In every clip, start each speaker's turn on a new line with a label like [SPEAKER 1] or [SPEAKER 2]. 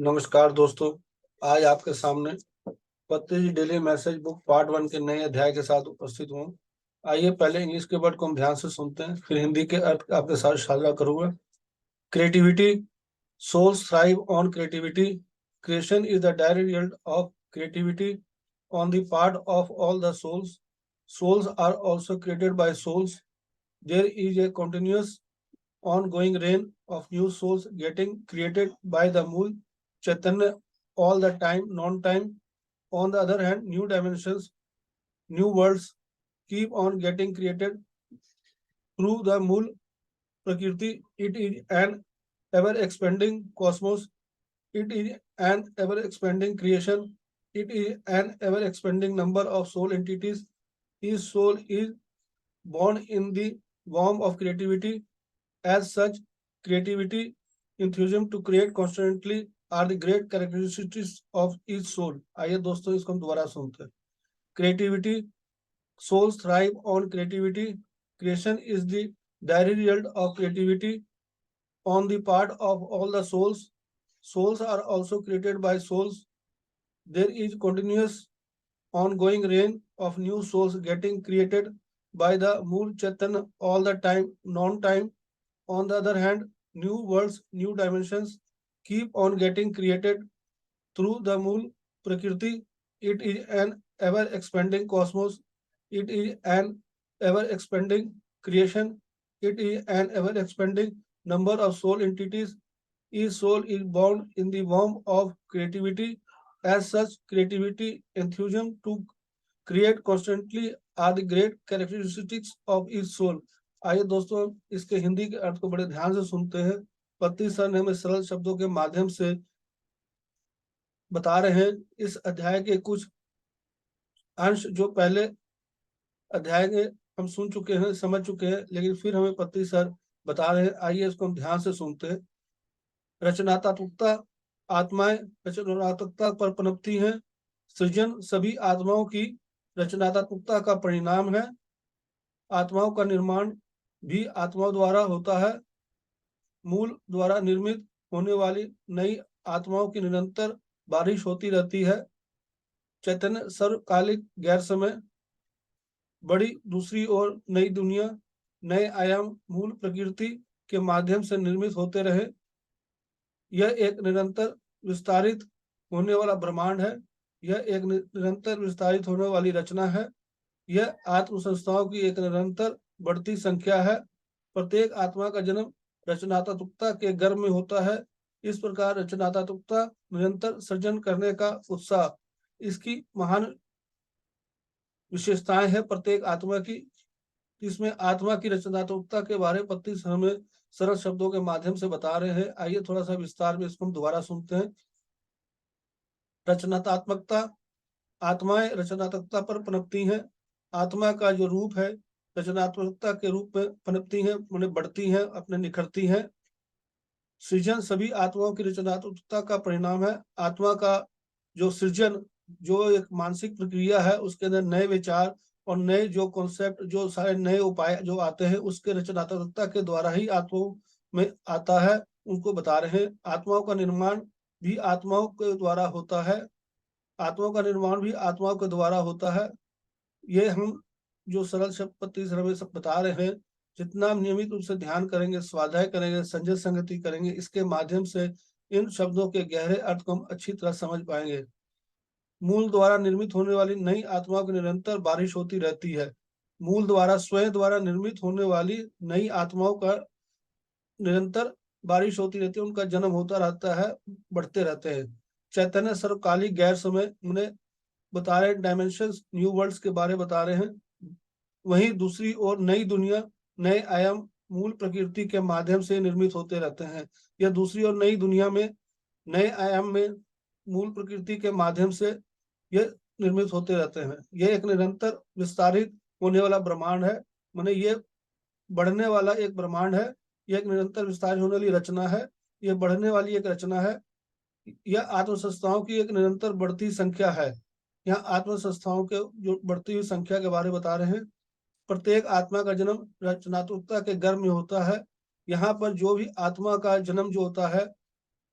[SPEAKER 1] नमस्कार दोस्तों। आज आपके सामने Patanjali daily message book part 1 के नए अध्याय के साथ उपस्थित हूँ। आइए पहले इंग्लिश के वर्ड को हम ध्यान से सुनते हैं, फिर हिंदी के अर्थ आपके साथ साझा करूंगा। Creativity. souls thrive on creativity. Creation is the direct result of creativity on the part of all the souls. Souls are also created by souls. There is a continuous ongoing reign of new souls getting created by the Mool Chaitanya all the time, non-time. On the other hand, new dimensions, new worlds keep on getting created through the Mool Prakriti. It is an ever-expanding cosmos. It is an ever-expanding creation. It is an ever-expanding number of soul entities. Each soul is born in the womb of creativity. As such, creativity, enthusiasm to create constantly are the great characteristics of each soul. आइए दोस्तों इसको हम दोबारा सुनते हैं। Creativity, souls thrive on creativity. Creation is the direct result of creativity on the part of all the souls. Souls are also created by souls. There is continuous ongoing reign of new souls getting created by the Mool Chaitanya all the time, non-time. On the other hand, new worlds, new dimensions keep on getting created through the Mool Prakriti. It is an ever expanding cosmos. It is an ever expanding creation. It is an ever expanding number of soul entities. Each soul is born in the womb of creativity. As such, creativity, enthusiasm to create constantly are the great characteristics of each soul. आइए दोस्तों इसके हिंदी के अर्थ को बड़े ध्यान से सुनते हैं। पत्ती सर ने हमें सरल शब्दों के माध्यम से बता रहे हैं इस अध्याय के कुछ अंश जो पहले अध्याय में हम सुन चुके हैं, समझ चुके हैं, लेकिन फिर हमें पत्ती सर बता रहे हैं। आइए इसको हम ध्यान से सुनते हैं। रचनात्मकता। आत्माएं रचनात्मकता पर पनपती हैं। सृजन सभी आत्माओं की रचनात्मकता का परिणाम है। आत्माओं का निर्माण भी आत्माओं द्वारा होता है। मूल द्वारा निर्मित होने वाली नई आत्माओं की निरंतर बारिश होती रहती है। चैतन्य सर्वकालिक गैर समय बड़ी दूसरी ओर नई दुनिया, नए आयाम मूल प्रकृति के माध्यम से निर्मित होते रहे। यह एक निरंतर विस्तारित होने वाला ब्रह्मांड है। यह एक निरंतर विस्तारित होने वाली रचना है। यह आत्म संस्थाओं की एक निरंतर बढ़ती संख्या है। प्रत्येक आत्मा का जन्म रचनात्मकता के गर्भ में होता है। इस प्रकार रचनात्मकता निरंतर सृजन करने का उत्साह इसकी महान विशेषताएं है प्रत्येक आत्मा की। इसमें आत्मा की रचनात्मकता के बारे में पत्ती हमें सरल शब्दों के माध्यम से बता रहे हैं। आइए थोड़ा सा विस्तार में इसको हम दोबारा सुनते हैं। रचनात्मकता। आत्माएं रचनात्मकता पर पनपती हैं। आत्मा का जो रूप है रचनात्मकता के रूप में पनपती हैं, उन्हें बढ़ती हैं, अपने निखरती हैं। सृजन सभी आत्माओं की रचनात्मकता का परिणाम है। आत्मा का जो सृजन, जो एक मानसिक प्रक्रिया है, उसके अंदर नए विचार और नए जो कॉन्सेप्ट, जो सारे नए उपाय जो आते हैं, उसके रचनात्मकता के द्वारा ही आत्माओं में आता है, उनको बता रहे हैं। आत्माओं का निर्माण भी आत्माओं के द्वारा होता है। आत्माओं का निर्माण भी आत्माओं के द्वारा होता है। ये हम जो सरल शब्द पत्ती हमें सब बता रहे हैं, जितना हम नियमित रूप से ध्यान करेंगे, स्वाध्याय करेंगे, संजय संगति करेंगे, इसके माध्यम से इन शब्दों के गहरे अर्थ को हम अच्छी तरह समझ पाएंगे। मूल द्वारा निर्मित होने वाली नई आत्माओं की निरंतर बारिश होती रहती है। मूल द्वारा स्वयं द्वारा निर्मित होने वाली नई आत्माओं का निरंतर बारिश होती रहती है, उनका जन्म होता रहता है, बढ़ते रहते हैं। चैतन्य सर्वकालिक गैर समय उन्हें बता रहे डायमेंशंस, न्यू वर्ल्ड्स के बारे बता रहे हैं। वहीं दूसरी ओर नई दुनिया, नए आयाम मूल प्रकृति के माध्यम से निर्मित होते रहते हैं। यह दूसरी ओर नई दुनिया में, नए आयाम में मूल प्रकृति के माध्यम से यह निर्मित होते रहते हैं। यह एक निरंतर विस्तारित होने वाला ब्रह्मांड है, माने ये बढ़ने वाला एक ब्रह्मांड है। यह एक निरंतर विस्तारित होने वाली रचना है। यह बढ़ने वाली एक रचना है। यह आत्म संस्थाओं की एक निरंतर बढ़ती संख्या है। यहाँ आत्म संस्थाओं के जो बढ़ती हुई संख्या के बारे में बता रहे हैं। प्रत्येक आत्मा का जन्म रचनात्मकता के गर्भ में होता है। यहाँ पर जो भी आत्मा का जन्म जो होता है,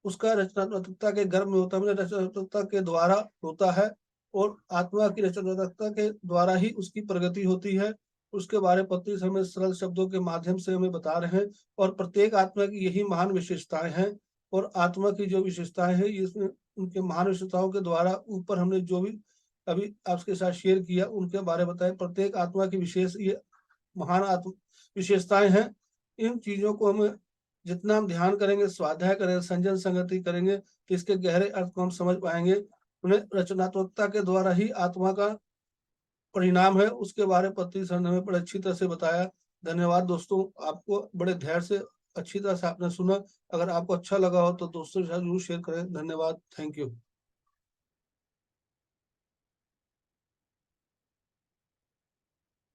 [SPEAKER 1] उसका रचनात्मकता के गर्भ में होता है, मतलब रचनात्मकता के द्वारा होता है, और आत्मा की रचनात्मकता के द्वारा ही उसकी प्रगति होती है। उसके बारे में पत्री हमें सरल शब्दों के माध्यम से हमें बता रहे हैं, और प्रत्येक आत्मा की यही महान विशेषताएं हैं। और आत्मा की जो विशेषताएं हैं, इसमें उनके महान विशेषताओं के द्वारा ऊपर हमने जो भी अभी आपके साथ शेयर किया उनके बारे में बताया। प्रत्येक आत्मा की विशेष ये महान आत्म विशेषताएं हैं। इन चीजों को हम जितना हम ध्यान करेंगे, स्वाध्याय करेंगे, संजन संगति करेंगे, तो इसके गहरे अर्थ को हम समझ पाएंगे। उन्हें रचनात्मकता के द्वारा ही आत्मा का परिणाम है, उसके बारे में पत्री सर ने हमें बड़े अच्छी तरह से बताया। धन्यवाद दोस्तों, आपको बड़े धैर्य से अच्छी तरह से आपने सुना। अगर आपको अच्छा लगा हो तो दोस्तों के साथ जरूर शेयर करें। धन्यवाद, थैंक यू।